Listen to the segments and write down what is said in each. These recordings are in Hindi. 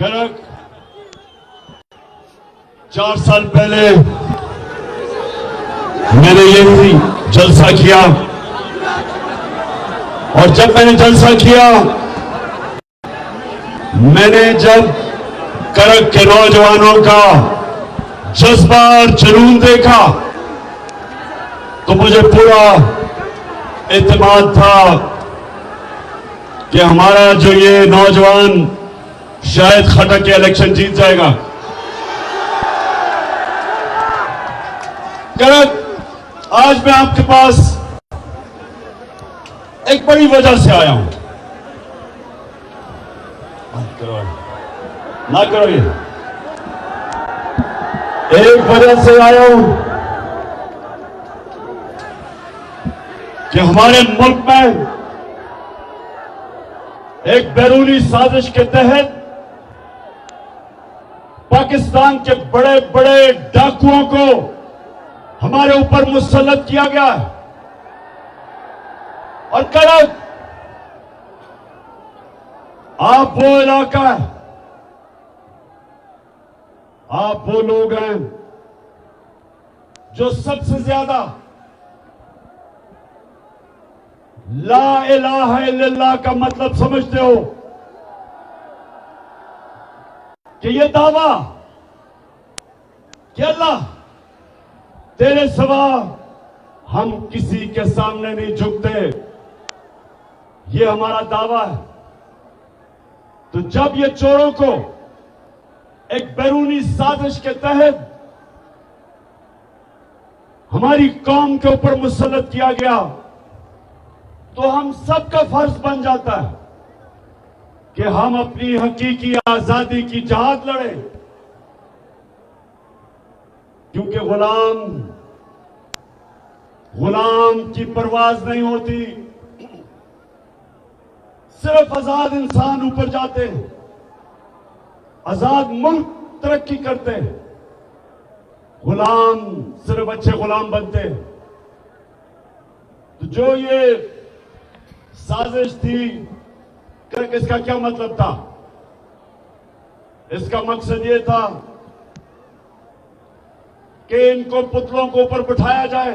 कनक 4 साल पहले मैंने ये जलसा किया और जब मैंने जलसा किया, मैंने जब करक के नौजवानों का जज्बा और जुनून देखा तो मुझे पूरा एतमाद था कि हमारा जो ये नौजवान शायद खटक के इलेक्शन जीत जाएगा। करक, आज मैं आपके पास एक बड़ी वजह से आया हूं। ना करो ये। एक वजह से आया हूं कि हमारे मुल्क में एक बैरूनी साजिश के तहत पाकिस्तान के बड़े बड़े डाकुओं को हमारे ऊपर मुसल्लत किया गया है। और करक, आप वो इलाका है, आप वो लोग हैं जो सबसे ज्यादा ला इलाहा इल्लल्लाह का मतलब समझते हो कि ये दावा कि अल्लाह तेरे सिवा हम किसी के सामने नहीं झुकते, ये हमारा दावा है। तो जब ये चोरों को एक बैरूनी साजिश के तहत हमारी कौम के ऊपर मुसल्लत किया गया, तो हम सबका फर्ज बन जाता है कि हम अपनी हकीकी आजादी की जहाद लड़ें, क्योंकि गुलाम की परवाज नहीं होती, सिर्फ आजाद इंसान ऊपर जाते हैं, आजाद मुल्क तरक्की करते हैं, गुलाम सिर्फ अच्छे गुलाम बनते हैं। तो जो ये साजिश थी, करके इसका क्या मतलब था? इसका मकसद ये था कि इनको पुतलों को ऊपर बिठाया जाए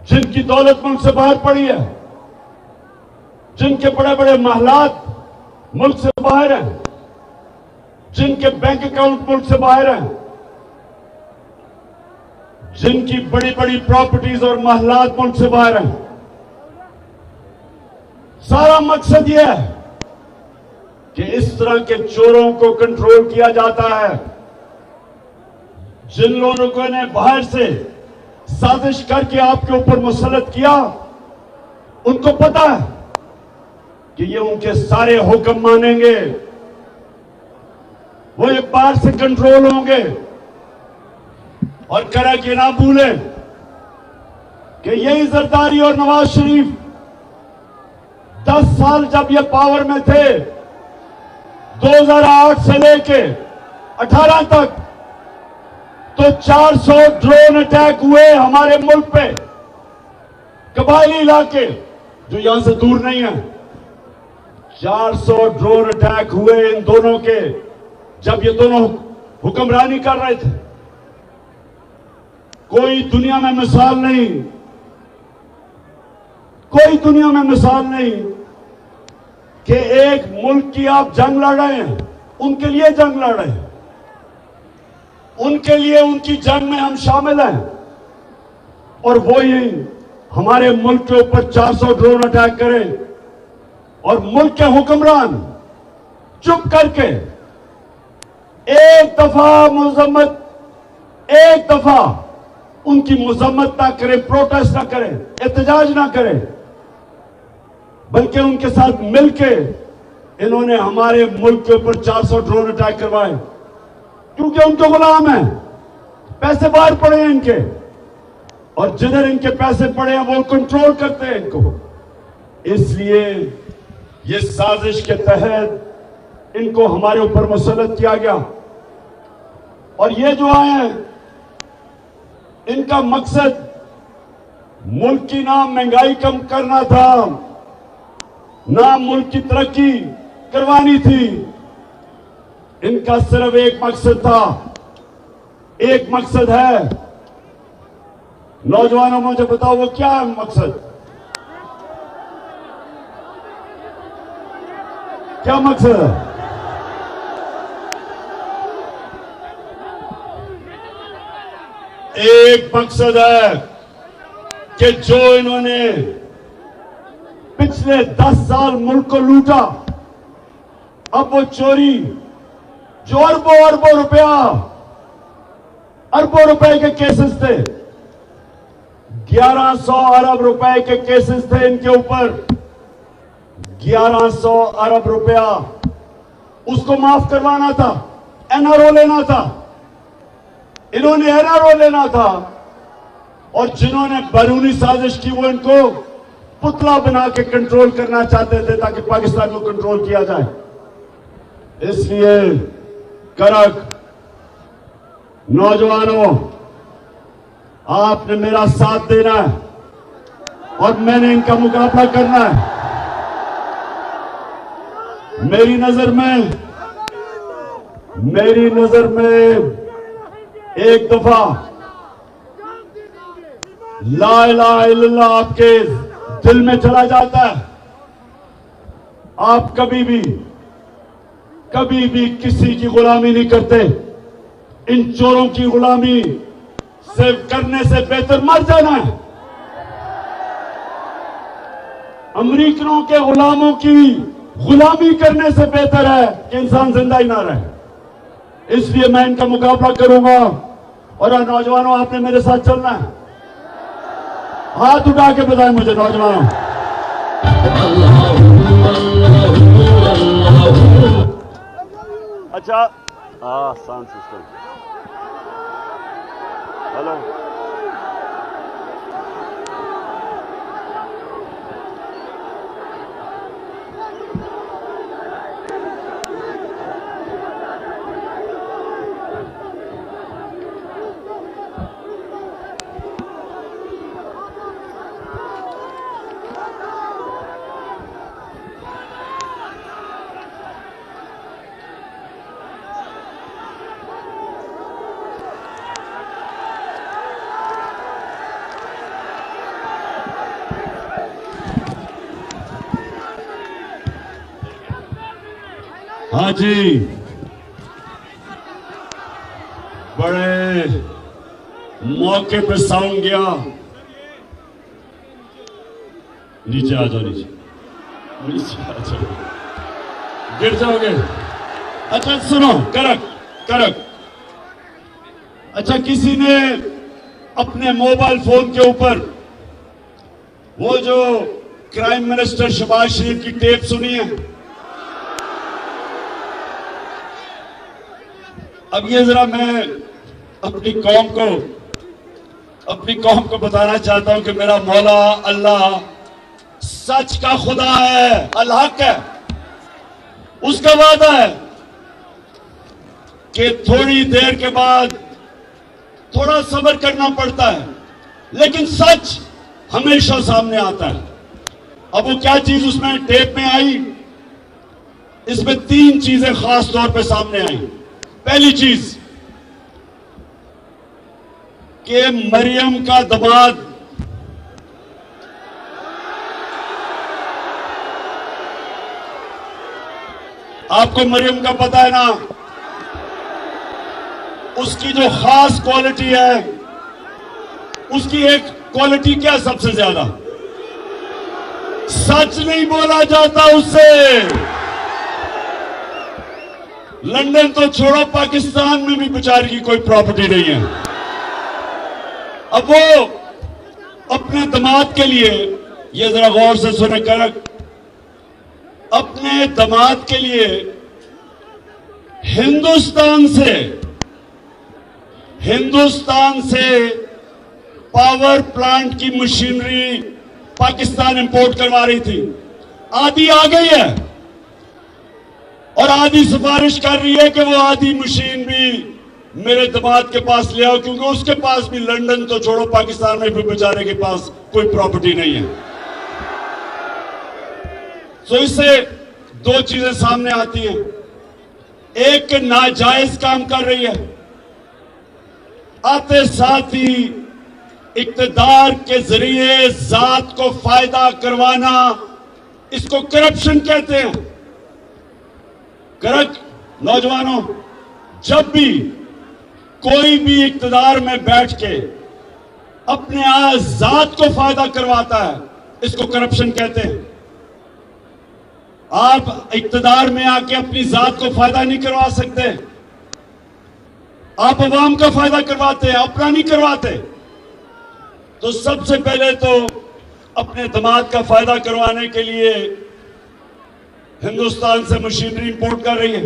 जिनकी दौलत मुल्क से बाहर पड़ी है, जिनके बड़े बड़े महलात मुल्क से बाहर हैं, जिनके बैंक अकाउंट मुल्क से बाहर हैं, जिनकी बड़ी बड़ी प्रॉपर्टीज और महलात मुल्क से बाहर हैं। सारा मकसद यह है कि इस तरह के चोरों को कंट्रोल किया जाता है। जिन लोगों को ने बाहर से साजिश करके आपके ऊपर मुसल्लत किया, उनको पता है कि ये उनके सारे हुक्म मानेंगे, वो ये बाहर से कंट्रोल होंगे। और करक ये ना भूलें कि यही जरदारी और नवाज शरीफ 10 साल जब ये पावर में थे, 2008 से लेके 18 तक, तो 400 ड्रोन अटैक हुए हमारे मुल्क पे, कबायली इलाके जो यहां से दूर नहीं है। 400 ड्रोन अटैक हुए इन दोनों के, जब ये दोनों हुक्मरानी कर रहे थे। कोई दुनिया में मिसाल नहीं, कोई दुनिया में मिसाल नहीं कि एक मुल्क की आप जंग लड़ रहे हैं, उनके लिए जंग लड़ रहे हैं, उनके लिए उनकी जंग में हम शामिल हैं, और वो ही हमारे मुल्क के ऊपर 400 ड्रोन अटैक करें और मुल्क के हुक्मरान चुप करके एक दफा उनकी मजम्मत ना करें, प्रोटेस्ट ना करें, एहतजाज ना करें, बल्कि उनके साथ मिलके इन्होंने हमारे मुल्क के ऊपर 400 ड्रोन अटैक करवाए, क्योंकि उनके गुलाम हैं, पैसे बाहर पड़े हैं इनके, और जिधर इनके पैसे पड़े हैं वो कंट्रोल करते हैं इनको। इसलिए ये साजिश के तहत इनको हमारे ऊपर मुसल्लत किया गया। और ये जो आए हैं, इनका मकसद मुल्क की ना महंगाई कम करना था, ना मुल्क की तरक्की करवानी थी। इनका सिर्फ एक मकसद था, एक मकसद है। नौजवानों, मुझे बताओ वो क्या है मकसद? क्या मकसद है? एक मकसद है कि जो इन्होंने पिछले 10 साल मुल्क को लूटा, अब वो चोरी जो अरबों रुपए के केसेस थे, 1100 अरब रुपए के केसेस थे इनके ऊपर, 1100 अरब रुपया उसको माफ करवाना था, एनआरओ लेना था। इन्होंने एनआरओ लेना था और जिन्होंने बैरूनी साजिश की वो इनको पुतला बना के कंट्रोल करना चाहते थे ताकि पाकिस्तान को कंट्रोल किया जाए। इसलिए करक नौजवानों, आपने मेरा साथ देना है और मैंने इनका मुकाबला करना है। मेरी नजर में एक दफा ला इलाहा इल्लल्लाह आपके दिल में चला जाता है, आप कभी भी किसी की गुलामी नहीं करते। इन चोरों की गुलामी से करने से बेहतर मर जाना है। अमेरिकनों के गुलामों की गुलामी करने से बेहतर है कि इंसान जिंदा ही ना रहे। इसलिए मैं इनका मुकाबला करूंगा। और नौजवानों, आपने मेरे साथ चलना है। हाथ उठा के बताएं मुझे नौजवानों। अच्छा, साउंड सिस्टम, हेलो। हाँ जी, बड़े मौके पे साउंड गया। नीचे आ जाओ, नीचे आ जाओ, गिर जाओगे। अच्छा सुनो, करक। अच्छा, किसी ने अपने मोबाइल फोन के ऊपर वो जो क्राइम मिनिस्टर शहबाज शरीफ की टेप सुनी है? अब ये जरा मैं अपनी कौम को बताना चाहता हूं कि मेरा मौला अल्लाह सच का खुदा है, अल हक है। उसका वादा है कि थोड़ी देर के बाद थोड़ा सब्र करना पड़ता है, लेकिन सच हमेशा सामने आता है। अब वो क्या चीज उसमें टेप में आई? इसमें 3 चीजें खास तौर पे सामने आई। पहली चीज कि मरियम का दामाद आपको मरियम का पता है ना, उसकी जो खास क्वालिटी है, उसकी एक क्वालिटी क्या सबसे ज्यादा? सच नहीं बोला जाता उससे। लंदन तो छोड़ो, पाकिस्तान में भी बेचारी की कोई प्रॉपर्टी नहीं है। अब वो अपने दामाद के लिए, ये जरा गौर से सुने करक, अपने दामाद के लिए हिंदुस्तान से पावर प्लांट की मशीनरी, पाकिस्तान इंपोर्ट करवा रही थी, आधी आ गई है और आधी सिफारिश कर रही है कि वो आधी मशीन भी मेरे दामाद के पास ले आओ, क्योंकि उसके पास भी लंदन तो छोड़ो, पाकिस्तान में भी बेचारे के पास कोई प्रॉपर्टी नहीं है। तो इससे दो चीजें सामने आती हैं, एक नाजायज काम कर रही है, आते साथ ही इक्तदार के जरिए जात को फायदा करवाना, इसको करप्शन कहते हैं। नौजवानों, जब भी कोई भी इक्तदार में बैठ के अपने जात को फायदा करवाता है, इसको करप्शन कहते हैं। आप इक्तदार में आके अपनी जात को फायदा नहीं करवा सकते, आप अवाम का फायदा करवाते हैं, अपना नहीं करवाते। तो सबसे पहले तो अपने दामाद का फायदा करवाने के लिए हिंदुस्तान से मशीनरी इंपोर्ट कर रही है।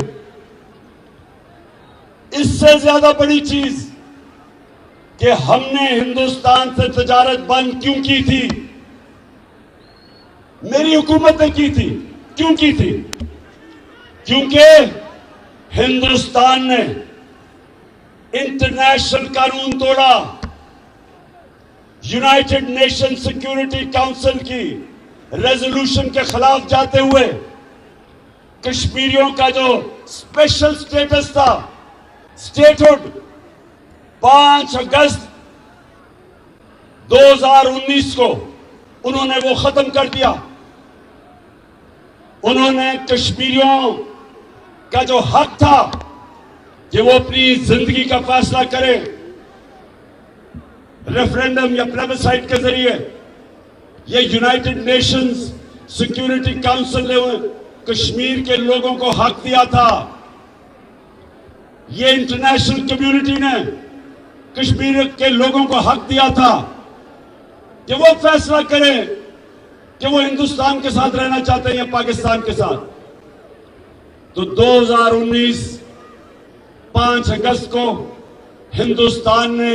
इससे ज्यादा बड़ी चीज कि हमने हिंदुस्तान से तजारत बंद क्यों की थी, मेरी हुकूमत ने की थी। क्यों की थी? क्योंकि हिंदुस्तान ने इंटरनेशनल कानून तोड़ा, यूनाइटेड नेशन सिक्योरिटी काउंसिल की रेजोल्यूशन के खिलाफ जाते हुए कश्मीरियों का जो स्पेशल स्टेटस था, स्टेटहुड, 5 अगस्त 2019 को उन्होंने वो खत्म कर दिया। उन्होंने कश्मीरियों का जो हक था कि वो अपनी जिंदगी का फैसला करें, रेफरेंडम या प्लेबिसाइट के जरिए, ये यूनाइटेड नेशंस सिक्योरिटी काउंसिल ने कश्मीर के लोगों को हक दिया था। ये इंटरनेशनल कम्युनिटी ने कश्मीर के लोगों को हक दिया था कि वो फैसला करें कि वो हिंदुस्तान के साथ रहना चाहते हैं या पाकिस्तान के साथ। तो 2019 5 अगस्त को हिंदुस्तान ने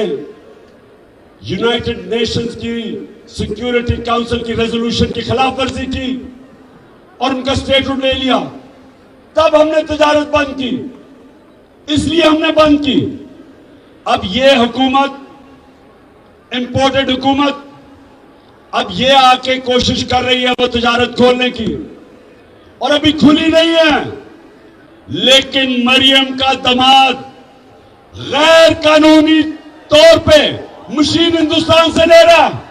यूनाइटेड नेशंस की सिक्योरिटी काउंसिल की रेजोल्यूशन की खिलाफ वर्जी की और उनका स्टेटहुड ले लिया। तब हमने तजारत बंद की, इसलिए हमने बंद की। अब ये हुकूमत, इंपोर्टेड हुकूमत, अब ये आके कोशिश कर रही है वो तजारत खोलने की, और अभी खुली नहीं है। लेकिन मरियम का दामाद गैर कानूनी तौर पे मशीन हिंदुस्तान से ले रहा है।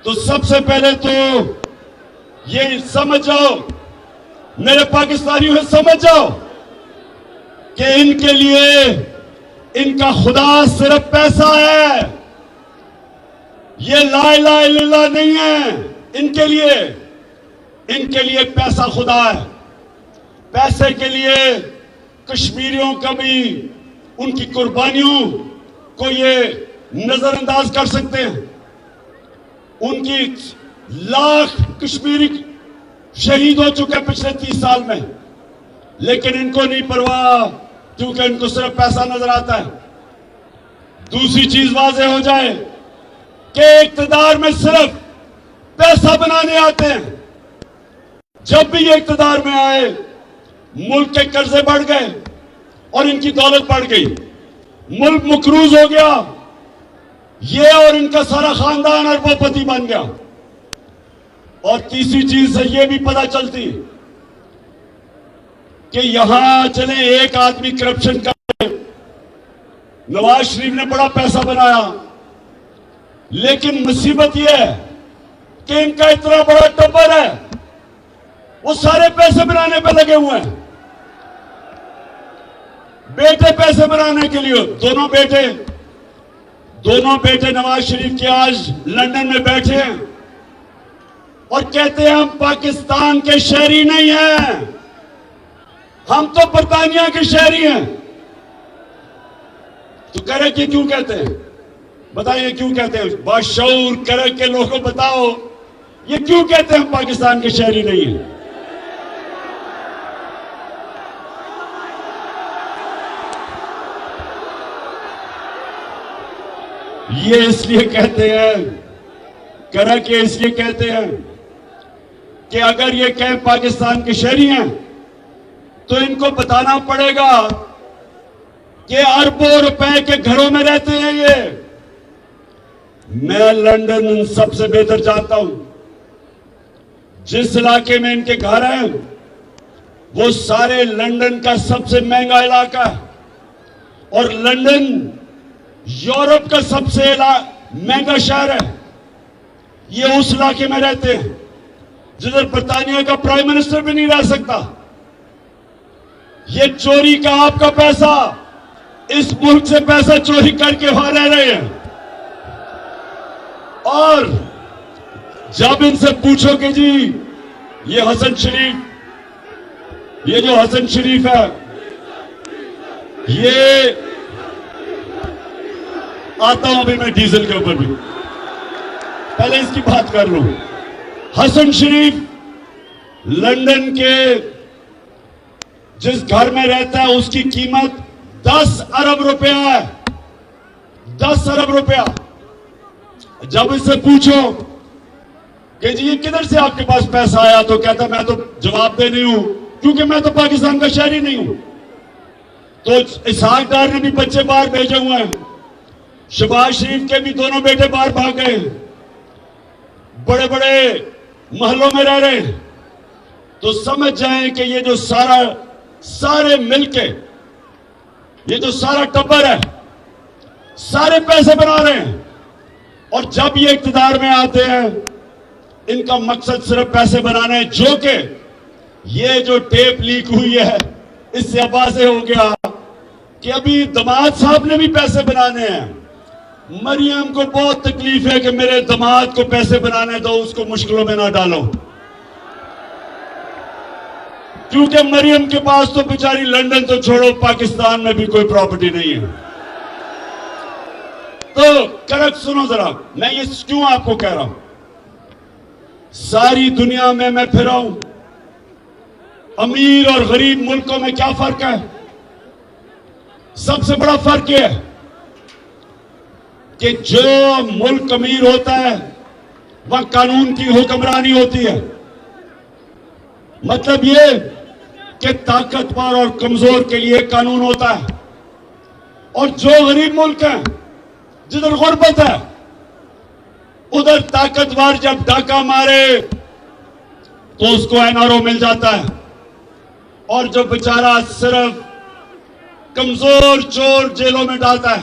तो सबसे पहले तो ये समझ जाओ, मेरे पाकिस्तानियों में समझ जाओ कि इनके लिए इनका खुदा सिर्फ पैसा है, ये ला इलाहा इल्लल्लाह नहीं है। इनके लिए पैसा खुदा है। पैसे के लिए कश्मीरियों का भी, उनकी कुर्बानियों को ये नजरअंदाज कर सकते हैं। उनकी लाख कश्मीरी शहीद हो चुके पिछले 30 साल में, लेकिन इनको नहीं परवाह, क्योंकि इनको सिर्फ पैसा नजर आता है। दूसरी चीज वाज़ेह हो जाए कि इक्तदार में सिर्फ पैसा बनाने आते हैं। जब भी ये इक्तदार में आए, मुल्क के कर्जे बढ़ गए और इनकी दौलत बढ़ गई, मुल्क मकरूज हो गया, ये और इनका सारा खानदान अरबोपति बन गया। और तीसरी चीज से यह भी पता चलती कि यहां चले एक आदमी करप्शन कर, नवाज शरीफ ने बड़ा पैसा बनाया, लेकिन मुसीबत यह है कि इनका इतना बड़ा टब्बर है, वो सारे पैसे बनाने पे लगे हुए हैं। बेटे पैसे बनाने के लिए, दोनों बेटे नवाज शरीफ के आज लंदन में बैठे हैं और कहते हैं हम पाकिस्तान के शहरी नहीं हैं, हम तो बरतानिया के शहरी हैं। तो करे कि क्यों कहते हैं? बताइए क्यों कहते हैं? बाशऊर करे के लोगों बताओ, ये क्यों कहते हैं हम पाकिस्तान के शहरी नहीं हैं? ये इसलिए कहते हैं, करा के इसलिए कहते हैं कि अगर ये कहें पाकिस्तान के शहरी हैं तो इनको बताना पड़ेगा कि अरबों रुपए के घरों में रहते हैं ये। मैं लंदन सबसे बेहतर जानता हूं। जिस इलाके में इनके घर हैं वो सारे लंदन का सबसे महंगा इलाका है और लंदन यूरोप का सबसे महंगा शहर है। ये उस इलाके में रहते हैं जिधर बर्तानिया का प्राइम मिनिस्टर भी नहीं रह सकता। ये चोरी का आपका पैसा, इस मुल्क से पैसा चोरी करके वहां रह रहे हैं। और जब इनसे पूछो कि जी ये हसन शरीफ, ये जो हसन शरीफ है, ये आता हूं अभी मैं डीजल के ऊपर भी, पहले इसकी बात कर लूं। हसन शरीफ लंदन के जिस घर में रहता है उसकी कीमत 10 अरब रुपया है। 10 अरब रुपया। जब इससे पूछो कि जी ये किधर से आपके पास पैसा आया, तो कहता मैं तो जवाब दे नहीं हूं क्योंकि मैं तो पाकिस्तान का शहरी नहीं हूं। तो इसहाक डार ने भी बच्चे बाहर भेजे हुए हैं, शहबाज शरीफ के भी दोनों बेटे बाहर भाग गए, बड़े बड़े महलों में रह रहे हैं। तो समझ जाएं कि ये जो सारे मिलके, ये जो सारा टब्बर है, सारे पैसे बना रहे हैं। और जब ये इख्तिदार में आते हैं इनका मकसद सिर्फ पैसे बनाना है। जो कि ये जो टेप लीक हुई है इससे आवाज़ हो गया कि अभी दामाद साहब ने भी पैसे बनाने हैं। मरियम को बहुत तकलीफ है कि मेरे दामाद को पैसे बनाने दो, उसको मुश्किलों में ना डालो, क्योंकि मरियम के पास तो बेचारी लंदन तो छोड़ो पाकिस्तान में भी कोई प्रॉपर्टी नहीं है। तो करेक्ट सुनो जरा, मैं ये क्यों आपको कह रहा हूं। सारी दुनिया में मैं फिरा हूं, अमीर और गरीब मुल्कों में क्या फर्क है? सबसे बड़ा फर्क यह है कि जो मुल्क अमीर होता है वह कानून की हुक्मरानी होती है। मतलब ये कि ताकतवर और कमजोर के लिए कानून होता है, और जो गरीब मुल्क है जिधर गुर्बत है उधर ताकतवर जब डाका मारे तो उसको एनआरओ मिल जाता है, और जो बेचारा सिर्फ कमजोर चोर जेलों में डालता है।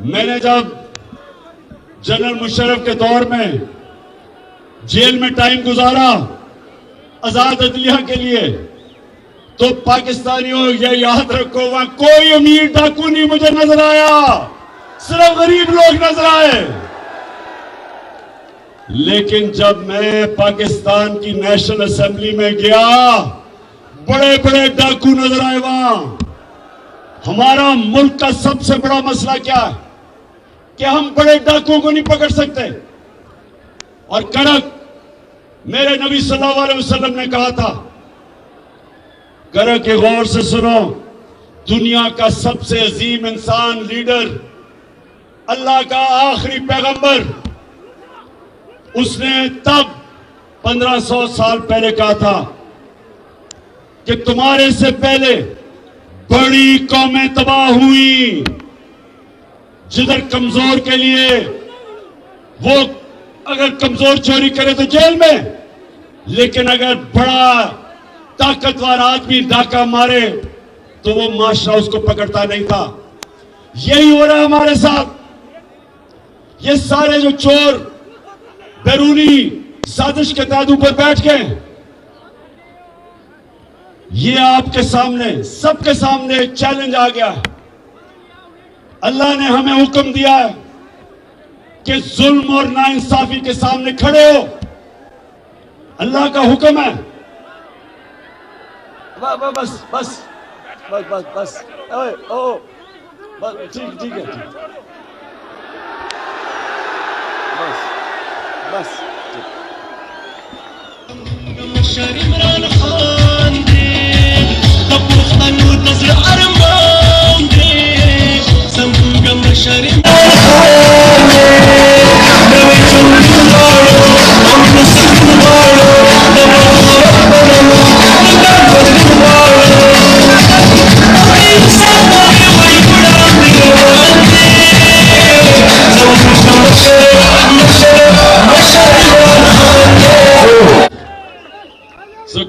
मैंने जब जनरल मुशर्रफ के दौर में जेल में टाइम गुजारा आजाद अदलिया के लिए, तो पाकिस्तानियों ये याद रखो वहां कोई अमीर डाकू नहीं मुझे नजर आया, सिर्फ गरीब लोग नजर आए। लेकिन जब मैं पाकिस्तान की नेशनल असेंबली में गया बड़े बड़े डाकू नजर आए वहां। हमारा मुल्क का सबसे बड़ा मसला क्या है कि हम बड़े डाकुओं को नहीं पकड़ सकते। और कड़क मेरे नबी सल्लल्लाहु अलैहि वसल्लम ने कहा था, कड़क के गौर से सुनो, दुनिया का सबसे अजीम इंसान, लीडर, अल्लाह का आखिरी पैगंबर, उसने तब 1500 साल पहले कहा था कि तुम्हारे से पहले बड़ी कौमें तबाह हुई, जिधर कमजोर के लिए वो अगर कमजोर चोरी करे तो जेल में, लेकिन अगर बड़ा ताकतवर आदमी डाका मारे तो वो माशरा उसको पकड़ता नहीं था। यही हो रहा है हमारे साथ। ये सारे जो चोर बैरूनी साजिश के तहत ऊपर बैठ गए, ये आपके सामने, सबके सामने एक चैलेंज आ गया। अल्लाह ने हमें हुक्म दिया है कि जुल्म और नाइंसाफी के सामने खड़े हो। अल्लाह का हुक्म है। बस बस बस बस बस बस ठीक है, बस इमरान खान दे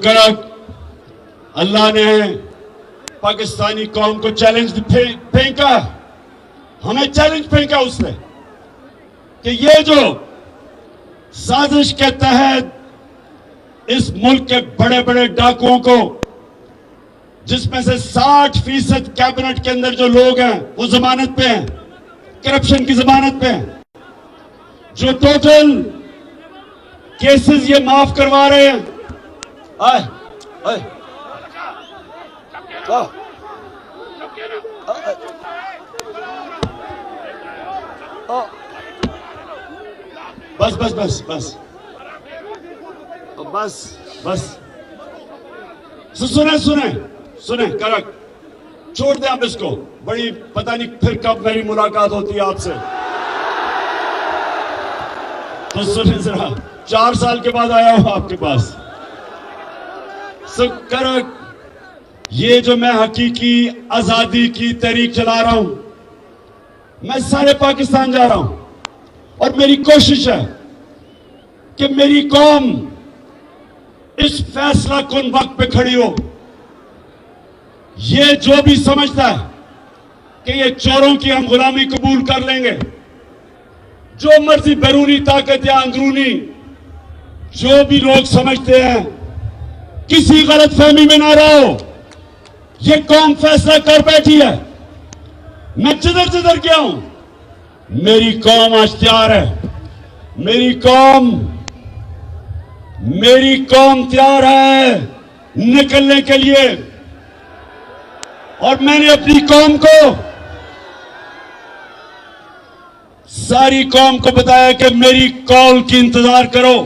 करक अल्लाह ने पाकिस्तानी कौम को चैलेंज फेंका, हमें चैलेंज फेंका उसने कि ये जो साजिश के तहत इस मुल्क के बड़े बड़े डाकुओं को, जिसमें से 60% कैबिनेट के अंदर जो लोग हैं वो जमानत पे हैं, करप्शन की जमानत पे हैं, जो टोटल केसेस ये माफ करवा रहे हैं। आए, आए, बस बस बस बस बस बस सुने सुने सुने करक, छोड़ दें आप इसको। बड़ी पता नहीं फिर कब मेरी मुलाकात होती है आपसे, तो सुने जरा, 4 साल के बाद आया हूं आपके पास। करक, ये जो मैं हकीकी आजादी की तहरीक चला रहा हूं, मैं सारे पाकिस्तान जा रहा हूं और मेरी कोशिश है कि मेरी कौम इस फैसला कुन वक्त पे खड़ी हो। ये जो भी समझता है कि ये चोरों की हम गुलामी कबूल कर लेंगे, जो मर्जी बैरूनी ताकत या अंदरूनी जो भी लोग समझते हैं, किसी गलत फहमी में ना रहो। ये कौम फैसला कर बैठी है। मैं जिधर जिधर गया हूं, मेरी कौम आज तैयार है। मेरी कौम तैयार है निकलने के लिए। और मैंने अपनी कौम को, सारी कौम को बताया कि मेरी कॉल की इंतजार करो।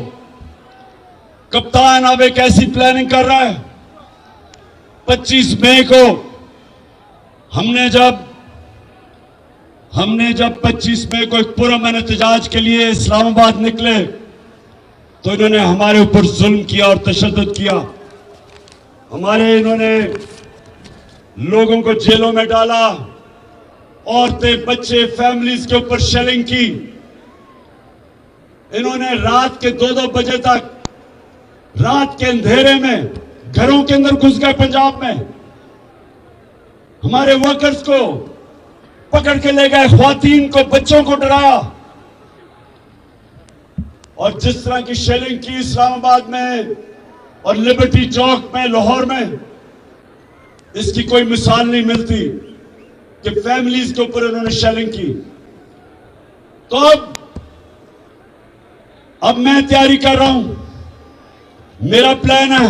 कप्तान अब एक ऐसी प्लानिंग कर रहा है, 25 मई को हमने जब 25 मई को एक पुरअमन एहतजाज के लिए इस्लामाबाद निकले, तो इन्होंने हमारे ऊपर जुल्म किया और तशद्दुद किया। इन्होंने लोगों को जेलों में डाला, औरतें, बच्चे, फैमिलीज के ऊपर शेलिंग की। इन्होंने रात के 2-2 बजे तक, रात के अंधेरे में घरों के अंदर घुस गए पंजाब में। हमारे वर्कर्स को पकड़ के ले गए, ख्वातीन को, बच्चों को डराया। और जिस तरह की शेलिंग की इस्लामाबाद में और लिबर्टी चौक में, लाहौर में, इसकी कोई मिसाल नहीं मिलती कि फैमिलीज के ऊपर उन्होंने शेलिंग की। तो अब मैं तैयारी कर रहा हूं। मेरा प्लान है,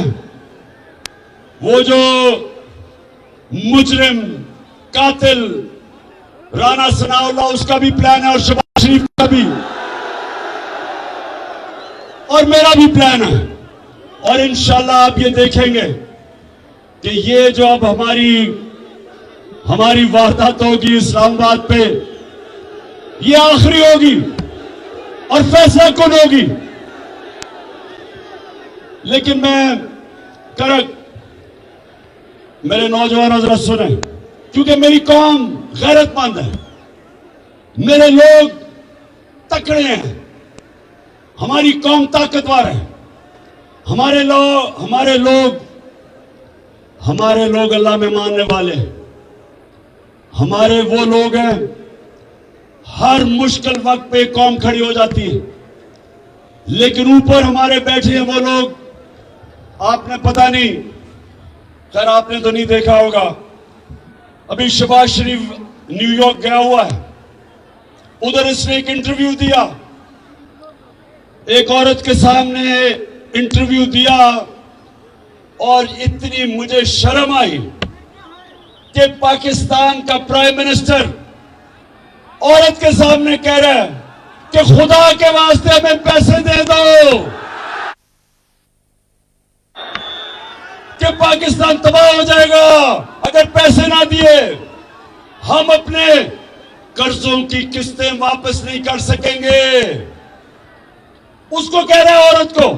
वो जो मुजरिम कातिल राना सनाउल्लाह, उसका भी प्लान है, और शहबाज शरीफ का भी, और मेरा भी प्लान है। और इंशाल्लाह आप ये देखेंगे कि ये जो अब हमारी वारदात होगी इस्लामाबाद पे, ये आखिरी होगी और फैसला कौन होगी। लेकिन मेरे नौजवान जरा सुने, क्योंकि मेरी कौम गैरतमंद है, मेरे लोग तकड़े हैं, हमारी कौम ताकतवर है। हमारे लोग अल्लाह में मानने वाले, हमारे वो लोग हैं, हर मुश्किल वक्त पे कौम खड़ी हो जाती है। लेकिन ऊपर हमारे बैठे हैं वो लोग, आपने पता नहीं, खैर आपने तो नहीं देखा होगा, अभी शहबाज शरीफ न्यूयॉर्क गया हुआ है, उधर इसने एक इंटरव्यू दिया, एक औरत के सामने इंटरव्यू दिया, और इतनी मुझे शर्म आई कि पाकिस्तान का प्राइम मिनिस्टर औरत के सामने कह रहा है कि खुदा के वास्ते हमें पैसे दे दो कि पाकिस्तान तबाह हो जाएगा अगर पैसे ना दिए, हम अपने कर्जों की किस्तें वापस नहीं कर सकेंगे। उसको कह रहा है औरत को।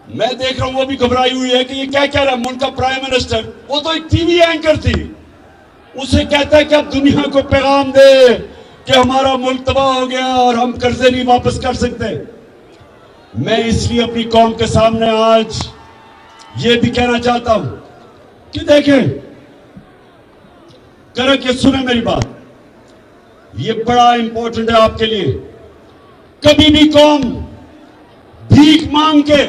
मैं देख रहा हूं वो भी घबराई हुई है कि ये क्या कह रहा है मुल्क का प्राइम मिनिस्टर। वो तो एक टीवी एंकर थी, उसे कहता है कि आप दुनिया को पैगाम दे कि हमारा मुल्क तबाह हो गया और हम कर्जे नहीं वापस कर सकते। मैं इसलिए अपनी कौम के सामने आज ये भी कहना चाहता हूं कि देखें, करके सुने मेरी बात, ये बड़ा इंपॉर्टेंट है आपके लिए। कभी भी कौम भीख मांग के,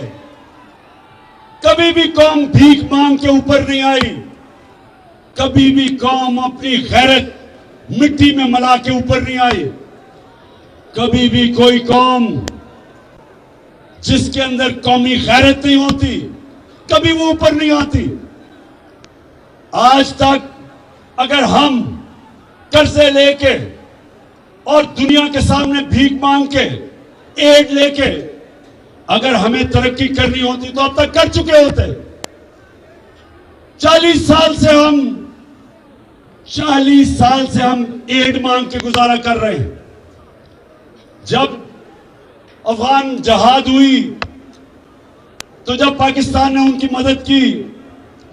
कभी भी कौम भीख मांग के ऊपर नहीं आई। कभी भी कौम अपनी गैरत मिट्टी में मिला के ऊपर नहीं आई। कभी भी कोई कौम जिसके अंदर कौमी गैरत नहीं होती, कभी वो ऊपर नहीं आती। आज तक अगर हम कर्जे लेके और दुनिया के सामने भीख मांग के, एड लेके अगर हमें तरक्की करनी होती तो अब तक कर चुके होते। 40 साल से हम एड मांग के गुजारा कर रहे हैं। जब अफगान जहाद हुई तो जब पाकिस्तान ने उनकी मदद की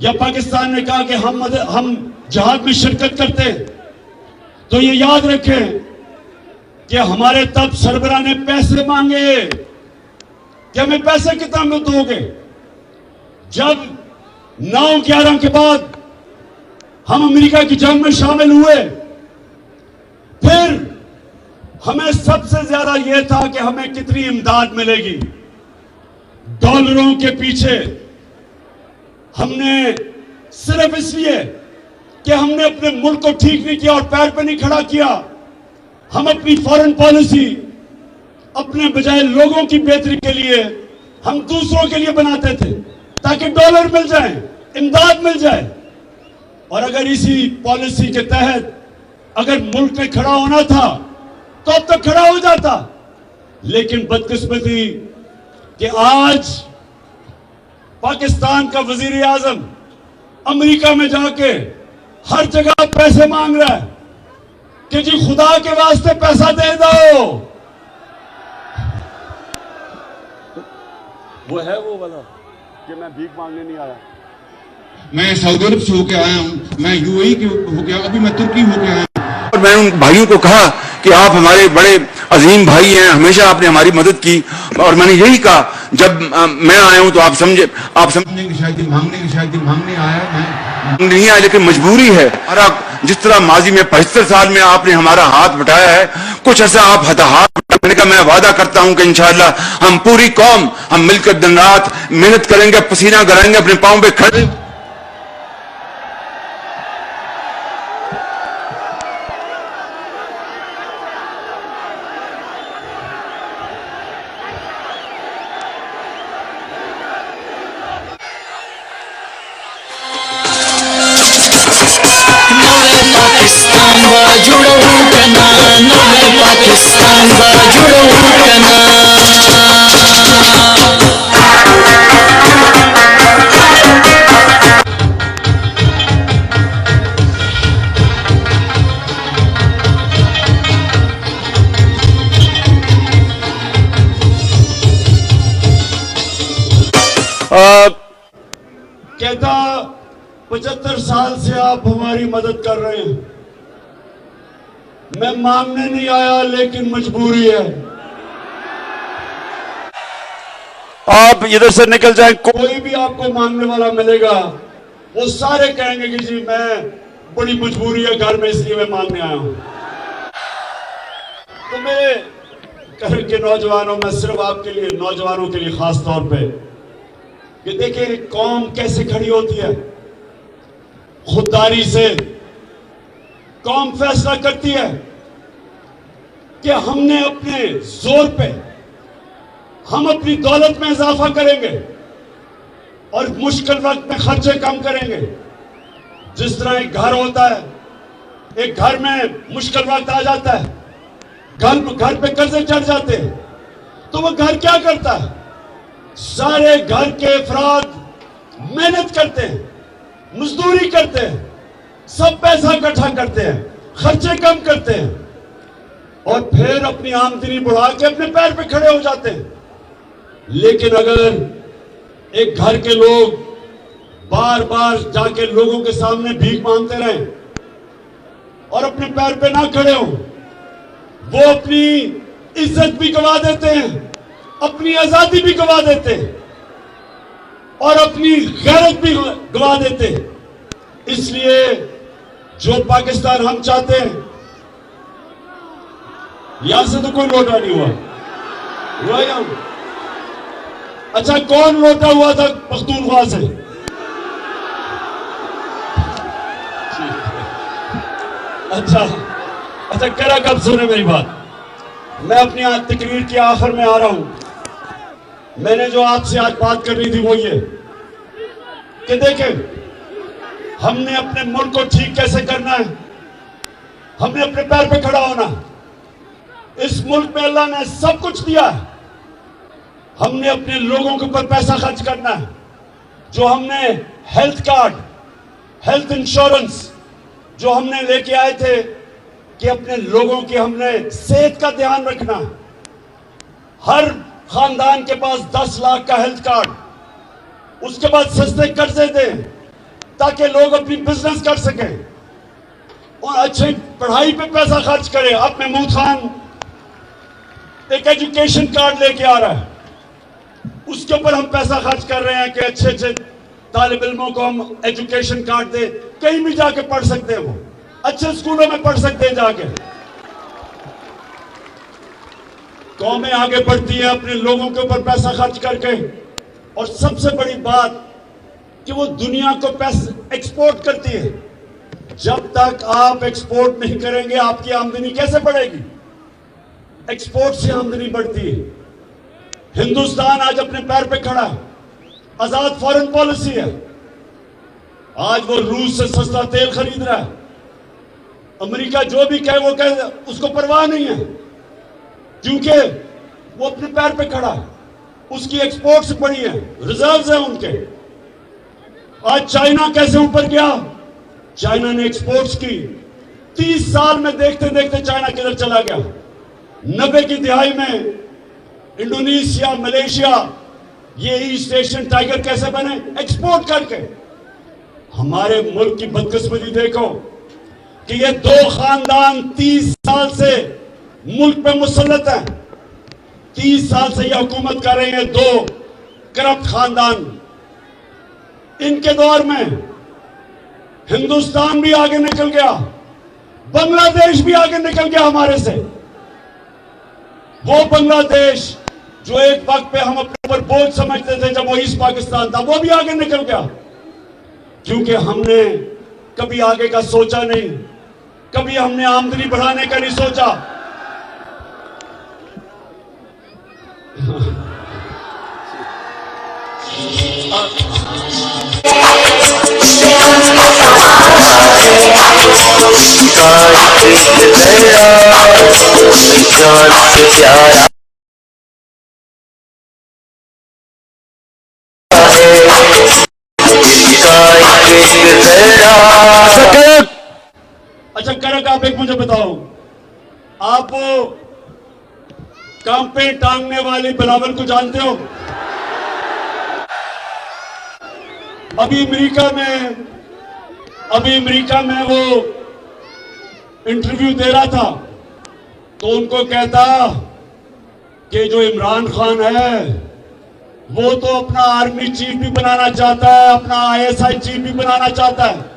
या पाकिस्तान ने कहा कि हम जहाद में शिरकत करते, तो ये याद रखें कि हमारे तब सरबराह ने पैसे मांगे कि हमें पैसे कितना में दोगे। जब 9/11 के बाद हम अमेरिका की जंग में शामिल हुए, फिर हमें सबसे ज्यादा यह था कि हमें कितनी इमदाद मिलेगी। डॉलरों के पीछे हमने सिर्फ इसलिए कि हमने अपने मुल्क को ठीक नहीं किया और पैर पे नहीं खड़ा किया, हम अपनी फॉरेन पॉलिसी अपने बजाय लोगों की बेहतरी के लिए हम दूसरों के लिए बनाते थे ताकि डॉलर मिल जाए, इमदाद मिल जाए। और अगर इसी पॉलिसी के तहत अगर मुल्क में खड़ा होना था तो अब तक खड़ा हो जाता। लेकिन बदकिस्मती कि आज पाकिस्तान का वजीर आजम अमेरिका में जाके हर जगह पैसे मांग रहा है कि जी खुदा के वास्ते पैसा दे दो। वो है वो वाला कि मैं भीख मांगने नहीं आया। मैं सऊदी अरब से होके आया हूँ, मैं यूएई के होके, अभी मैं तुर्की होके आया हूँ। और मैंने उन भाइयों को कहा कि आप हमारे बड़े अजीम भाई हैं, हमेशा आपने हमारी मदद की। और मैंने यही कहा जब मैं आया हूं तो आप समझे कि शायद मांगने आया, मैं नहीं आया, लेकिन मजबूरी है। हमारा जिस तरह माजी में 75 साल में आपने हमारा हाथ बटाया है, कुछ ऐसा आप हाथ बटाने का मैं वादा करता हूं कि इंशाअल्लाह हम पूरी कौम हम मिलकर दिन रात मेहनत करेंगे, पसीना गड़ाएंगे, अपने पांव पे खड़े। पाकिस्तान बा जुड़ो कना, नवे पाकिस्तान बा जुड़ो कना। कहता 75 साल से आप हमारी मदद कर रहे हैं। मैं मांगने नहीं आया, लेकिन मजबूरी है। आप इधर से निकल जाएं, कोई भी आपको मांगने वाला मिलेगा, वो सारे कहेंगे कि जी मैं बड़ी मजबूरी है घर में, इसलिए मैं मांगने आया हूं। तो मेरे घर के नौजवानों, मैं सिर्फ आपके लिए, नौजवानों के लिए खास तौर पे, कि देखिए कौम कैसे खड़ी होती है। खुददारी से कौम फैसला करती है कि हमने अपने जोर पे हम अपनी दौलत में इजाफा करेंगे और मुश्किल वक्त में खर्चे कम करेंगे। जिस तरह एक घर होता है, एक घर में मुश्किल वक्त आ जाता है, घर पे कर्जे चढ़ जाते हैं, तो वो घर क्या करता है? सारे घर के अफराद मेहनत करते हैं, मजदूरी करते हैं, सब पैसा इकट्ठा करते हैं, खर्चे कम करते हैं और फिर अपनी आमदनी बढ़ा के अपने पैर पे खड़े हो जाते हैं। लेकिन अगर एक घर के लोग बार बार जाके लोगों के सामने भीख मांगते रहे और अपने पैर पे ना खड़े हो, वो अपनी इज्जत भी गवा देते हैं, अपनी आजादी भी गवा देते हैं और अपनी गैरत भी गवा देते। इसलिए जो पाकिस्तान हम चाहते हैं, यहां से तो कोई लौटा नहीं हुआ यहां। अच्छा, कौन लौटा हुआ था पख्तूनख्वा से? अच्छा करा कब सुने मेरी बात। मैं अपनी आज तकरीर के आखिर में आ रहा हूं। मैंने जो आपसे आज बात करनी थी वो ये कि देखें, हमने अपने मुल्क को ठीक कैसे करना है, हमने अपने पैर पे खड़ा होना। इस मुल्क में अल्लाह ने सब कुछ दिया है, हमने अपने लोगों के ऊपर पैसा खर्च करना है। जो हमने हेल्थ कार्ड, हेल्थ इंश्योरेंस जो हमने लेके आए थे कि अपने लोगों की हमने सेहत का ध्यान रखना। हर खानदान के पास 10 लाख का हेल्थ कार्ड, उसके बाद सस्ते कर्जे दें ताकि लोग अपनी बिजनेस कर सकें और अच्छे पढ़ाई पे पैसा खर्च करें। अब महमूद खान एक एजुकेशन कार्ड लेके आ रहा है, उसके ऊपर हम पैसा खर्च कर रहे हैं कि अच्छे अच्छे तालिब इल्मों को हम एजुकेशन कार्ड दे, कहीं भी जाके पढ़ सकते हैं, वो अच्छे स्कूलों में पढ़ सकते हैं जाके। कौमें आगे बढ़ती है अपने लोगों के ऊपर पैसा खर्च करके। और सबसे बड़ी बात कि वो दुनिया को पैसा एक्सपोर्ट करती है। जब तक आप एक्सपोर्ट नहीं करेंगे आपकी आमदनी कैसे बढ़ेगी? एक्सपोर्ट से आमदनी बढ़ती है। हिंदुस्तान आज अपने पैर पे खड़ा है, आजाद फॉरेन पॉलिसी है। आज वो रूस से सस्ता तेल खरीद रहा है। अमेरिका जो भी कहे वो कहे, उसको परवाह नहीं है, क्योंकि वो अपने पैर पे खड़ा है। उसकी एक्सपोर्ट्स बड़ी है, रिजर्व्स हैं उनके। आज चाइना कैसे ऊपर गया? चाइना ने एक्सपोर्ट्स की। 30 साल में देखते देखते चाइना किधर चला गया। 90 की दिहाई में इंडोनेशिया, मलेशिया, ये ईस्ट एशियन टाइगर कैसे बने? एक्सपोर्ट करके। हमारे मुल्क की बदकिस्मती देखो कि ये 2 खानदान 30 साल से मुल्क पे मुसल्लत हैं। 30 साल से ये हुकूमत कर रहे हैं 2 करप्ट खानदान। इनके दौर में हिंदुस्तान भी आगे निकल गया, बांग्लादेश भी आगे निकल गया हमारे से। वो बांग्लादेश जो एक वक्त पे हम अपने ऊपर बोझ समझते थे जब वो ईस्ट पाकिस्तान था, वो भी आगे निकल गया, क्योंकि हमने कभी आगे का सोचा नहीं, कभी हमने आमदनी बढ़ाने का नहीं सोचा। अच्छा करक, आप एक मुझे बताओ, आप वो काम पे टांगने वाली बिलावल को जानते हो? अभी अमेरिका में वो इंटरव्यू दे रहा था, तो उनको कहता कि जो इमरान खान है वो तो अपना आर्मी चीफ भी बनाना चाहता है, अपना ISI चीफ भी बनाना चाहता है।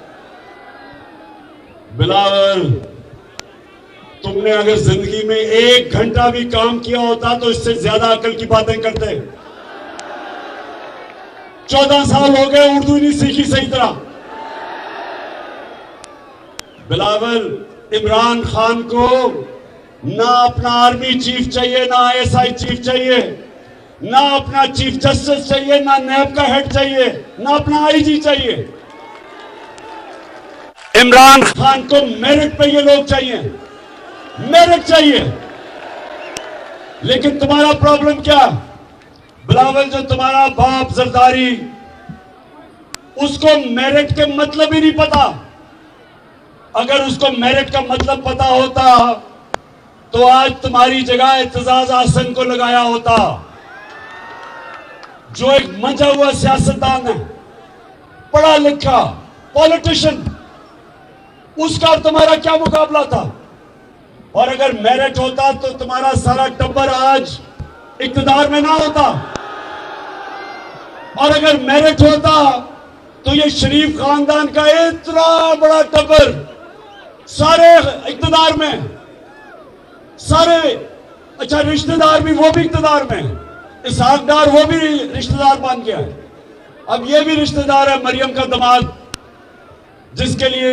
बिलावल, तुमने अगर जिंदगी में 1 घंटा भी काम किया होता तो इससे ज्यादा अकल की बातें करते। 14 साल हो गए उर्दू नहीं सीखी सही तरह। बिलावल, इमरान खान को ना अपना आर्मी चीफ चाहिए, ना ISI चीफ चाहिए, ना अपना चीफ जस्टिस चाहिए, ना नैब का हेड चाहिए, ना अपना IG चाहिए। इमरान खान को मेरिट पे ये लोग चाहिए, मेरिट चाहिए। लेकिन तुम्हारा प्रॉब्लम क्या? बिलावल, जो तुम्हारा बाप जरदारी, उसको मेरिट के मतलब ही नहीं पता। अगर उसको मेरिट का मतलब पता होता तो आज तुम्हारी जगह एतजाज आसन को लगाया होता, जो एक मंजा हुआ सियासतदान है, पढ़ा लिखा पॉलिटिशियन। उसका तुम्हारा क्या मुकाबला था? और अगर मेरिट होता तो तुम्हारा सारा टब्बर आज इक्तदार में ना होता। और अगर मेरिट होता तो ये शरीफ खानदान का इतना बड़ा टब्बर सारे इक्तदार में, सारे अच्छा रिश्तेदार भी, वो भी इक्तदार में, इसहाक डार वो भी रिश्तेदार बन गया है। अब ये भी रिश्तेदार है मरियम का दामाद, जिसके लिए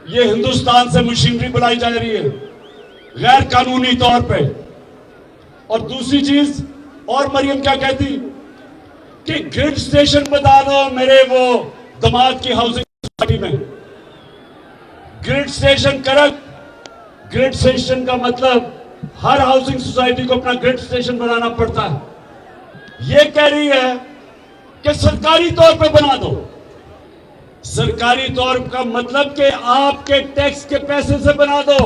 ये हिंदुस्तान से मशीनरी बुलाई जा रही है गैर कानूनी तौर पे। और दूसरी चीज, और मरियम क्या कहती कि ग्रिड स्टेशन बता दो मेरे वो दामाद की हाउसिंग सोसाइटी में। Grid station correct, grid station का मतलब हर हाउसिंग सोसाइटी को अपना ग्रिड स्टेशन बनाना पड़ता है। ये कह रही है कि सरकारी तौर पे बना दो। सरकारी तौर का मतलब कि आपके टैक्स के पैसे से बना दो।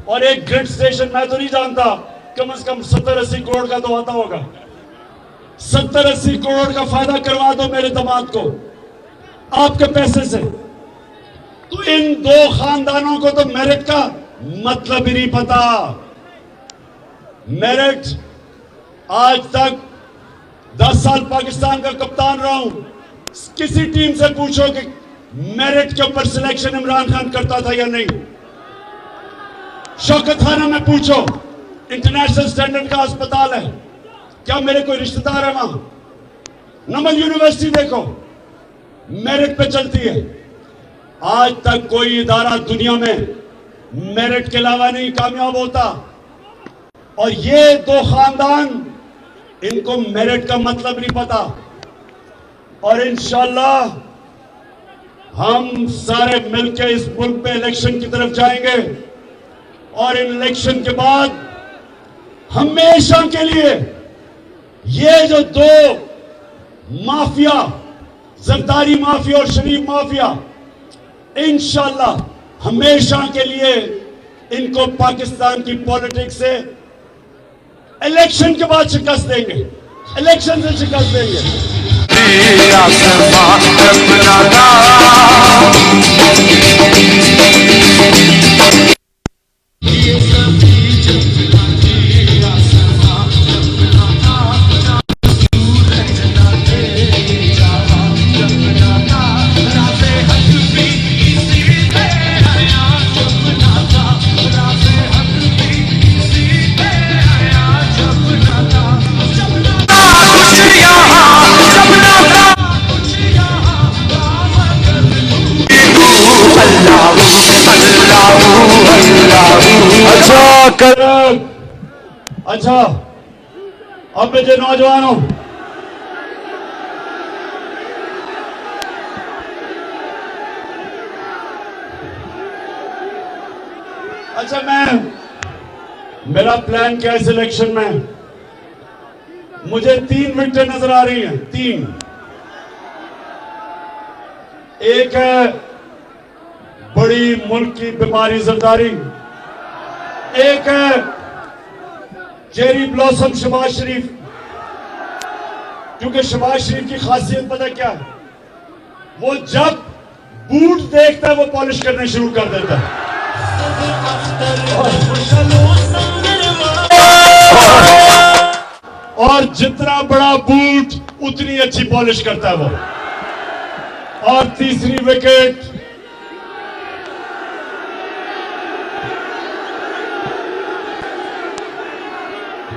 और एक ग्रिड स्टेशन मैं तो नहीं जानता, कम से कम 70-80 करोड़ का तो आता होगा। 70-80 करोड़ का फायदा करवा दो मेरे दामाद को आपके पैसे से। तो इन दो खानदानों को तो मेरिट का मतलब ही नहीं पता। मेरिट, आज तक 10 साल पाकिस्तान का कप्तान रहा हूं, किसी टीम से पूछो कि मेरिट के ऊपर सिलेक्शन इमरान खान करता था या नहीं। शौकत खाना में पूछो, इंटरनेशनल स्टैंडर्ड का अस्पताल है, क्या मेरे कोई रिश्तेदार है वहां? नमल यूनिवर्सिटी देखो, मेरिट पे चलती है। आज तक कोई इदारा दुनिया में मेरिट के अलावा नहीं कामयाब होता। और ये दो खानदान, इनको मेरिट का मतलब नहीं पता। और इंशाल्लाह हम सारे मिलकर इस मुल्क पे इलेक्शन की तरफ जाएंगे और इन इलेक्शन के बाद हमेशा के लिए ये जो दो माफिया, जरदारी माफिया और शरीफ माफिया, इंशाल्लाह हमेशा के लिए इनको पाकिस्तान की पॉलिटिक्स से इलेक्शन के बाद शिकस्त देंगे, इलेक्शन से शिकस्त देंगे। अच्छा, अब मुझे नौजवानों, अच्छा मेरा प्लान क्या है सिलेक्शन में? मुझे 3 विकेट नजर आ रही हैं, 3। एक है बड़ी मुल्क की बीमारी जरदारी, एक है चेरी ब्लॉसम शहबाज शरीफ, क्योंकि शहबाज शरीफ की खासियत पता क्या है? वो जब बूट देखता है वो पॉलिश करने शुरू कर देता है। और जितना बड़ा बूट उतनी अच्छी पॉलिश करता है वो। और तीसरी विकेट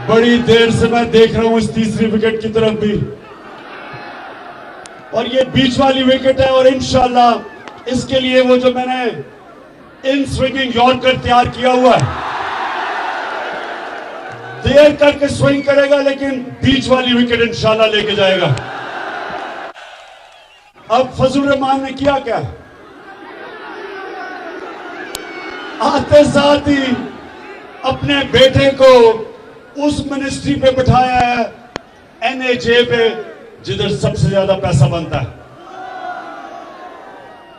बड़ी देर से मैं देख रहा हूं इस तीसरी विकेट की तरफ भी, और ये बीच वाली विकेट है। और इंशाल्लाह इसके लिए वो जो मैंने इन स्विंगिंग यॉर्कर तैयार किया हुआ है, देर करके स्विंग करेगा लेकिन बीच वाली विकेट इंशाल्लाह लेके जाएगा। अब फजल रहमान ने किया क्या? आते साथ ही अपने बेटे को उस मिनिस्ट्री पे बिठाया है, NHA पे, जिधर सबसे ज्यादा पैसा बनता है।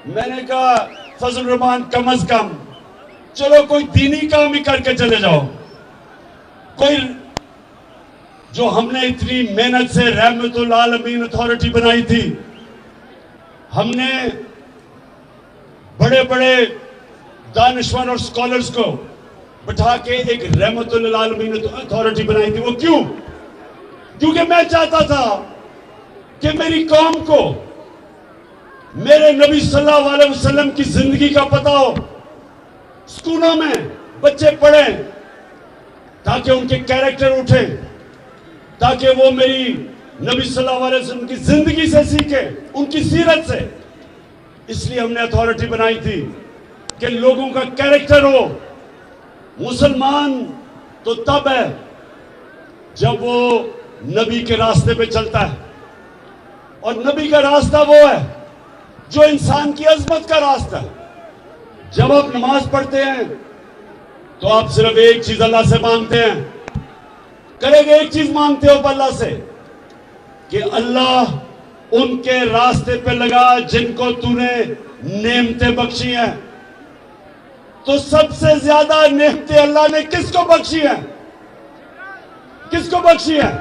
मैंने कहा फजल रहमान कम से कम चलो कोई दीनी काम ही करके चले जाओ। कोई जो हमने इतनी मेहनत से रहमतुल आलमीन अथॉरिटी बनाई थी, हमने बड़े बड़े दानिशवर और स्कॉलर्स को बिठा के एक रहमतुल आलमीन अथॉरिटी बनाई थी। वो क्यों? क्योंकि मैं चाहता था कि मेरी कौम को मेरे नबी सल्लल्लाहु अलैहि वसल्लम की जिंदगी का पता हो, स्कूलों में बच्चे पढ़ें ताकि उनके कैरेक्टर उठे, ताकि वो मेरी नबी सल्लल्लाहु अलैहि वसल्लम की जिंदगी से सीखे, उनकी सीरत से। इसलिए हमने अथॉरिटी बनाई थी कि लोगों का कैरेक्टर हो। मुसलमान तो तब है जब वो नबी के रास्ते पे चलता है, और नबी का रास्ता वो है जो इंसान की अजमत का रास्ता है। जब आप नमाज पढ़ते हैं तो आप सिर्फ एक चीज अल्लाह से मांगते हैं, करेंगे एक चीज मांगते हो अल्लाह से कि अल्लाह उनके रास्ते पे लगा जिनको तूने नेमतें बख्शी हैं। तो सबसे ज्यादा नेमतें अल्लाह ने किसको बख्शी हैं? किसको बख्शी हैं?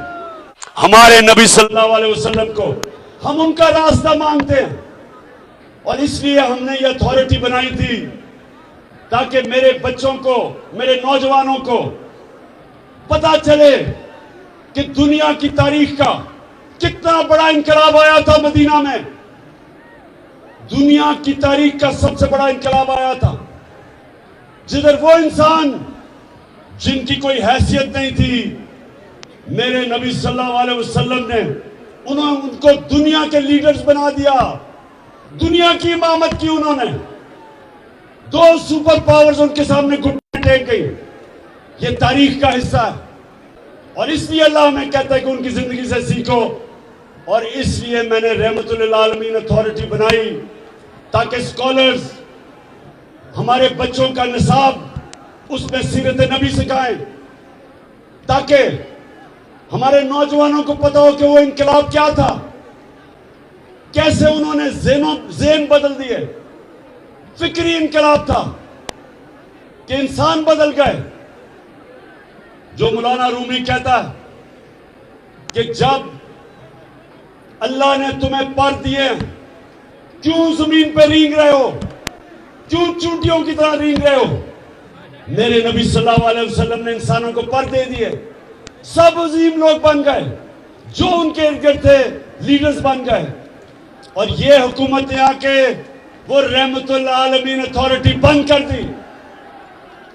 हमारे नबी सल्लल्लाहु अलैहि वसल्लम को। हम उनका रास्ता मांगते हैं, और इसलिए हमने ये अथॉरिटी बनाई थी ताकि मेरे बच्चों को, मेरे नौजवानों को पता चले कि दुनिया की तारीख का कितना बड़ा इनकलाब आया था मदीना में। दुनिया की तारीख का सबसे बड़ा इनकलाब आया था, जिधर वो इंसान जिनकी कोई हैसियत नहीं थी, मेरे नबी सल्लल्लाहु अलैहि वसल्लम ने उनको दुनिया के लीडर्स बना दिया। दुनिया की इमामत की उन्होंने। 2 सुपर पावर्स उनके सामने घुटने टेक गई। ये तारीख का हिस्सा है, और इसलिए अल्लाह हमें कहता है कि उनकी जिंदगी से सीखो। और इसलिए मैंने रहमतुल आलमीन अथॉरिटी बनाई ताकि स्कॉलर्स हमारे बच्चों का निसाब उसमें सीरत नबी सिखाएं, ताकि हमारे नौजवानों को पता हो कि वो इनकलाब क्या था, कैसे उन्होंने ज़ेन बदल दिए। फिक्री इनकलाब था कि इंसान बदल गए। जो मौलाना रूमी कहता है कि जब अल्लाह ने तुम्हें पर दिए, क्यों जमीन पर रींग रहे हो, क्यों चूंटियों की तरह रींग रहे हो? मेरे नबी सल्लल्लाहु अलैहि वसल्लम ने इंसानों को पर दे दिए, सब अजीम लोग बन गए, जो उनके इर्द गिर्द थे लीडर्स बन गए। और ये हुकूमत आके वो रहमतुल आलमीन अथॉरिटी बंद कर दी।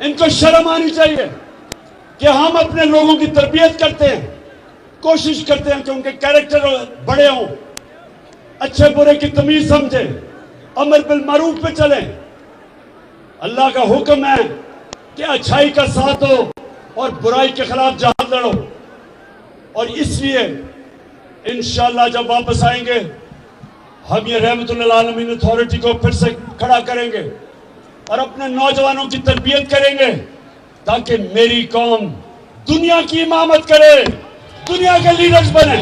इनको शर्म आनी चाहिए कि हम अपने लोगों की तरबियत करते हैं, कोशिश करते हैं कि उनके कैरेक्टर बड़े हों, अच्छे बुरे की तमीज समझे, अमर बिल मारूफ पे चले। अल्लाह का हुक्म है कि अच्छाई का साथ हो और बुराई के खिलाफ जहाद लड़ो। और इसलिए इंशाअल्लाह जब वापस आएंगे हम ये रहमतुल आलमीन अथॉरिटी को फिर से खड़ा करेंगे और अपने नौजवानों की तरबियत करेंगे, ताकि मेरी कौम दुनिया की इमामत करे, दुनिया के लीडर्स बने।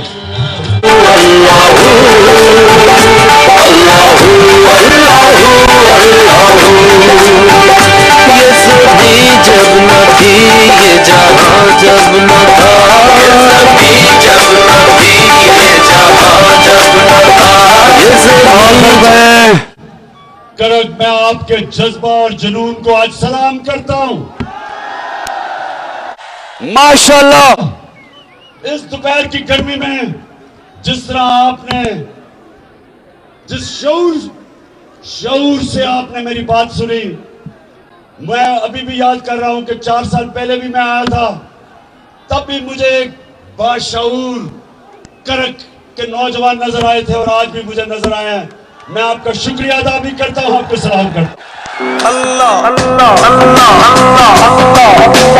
जब न थी ये जहां, जब न था जब न थी ये जहां, जब न था करक मैं आपके जज्बा और जुनून को आज सलाम करता हूं। माशाअल्लाह, इस दोपहर की गर्मी में जिस तरह आपने, जिस शऊर से आपने मेरी बात सुनी, मैं अभी भी याद कर रहा हूं कि 4 साल पहले भी मैं आया था, तब भी मुझे एक बाशऊर करक के नौजवान नजर आए थे और आज भी मुझे नजर आए हैं। मैं आपका शुक्रिया अदा भी करता हूं, आपको सलाम करता हूं। अल्लाह अल्लाह अल्लाह अल्लाह अल्लाह।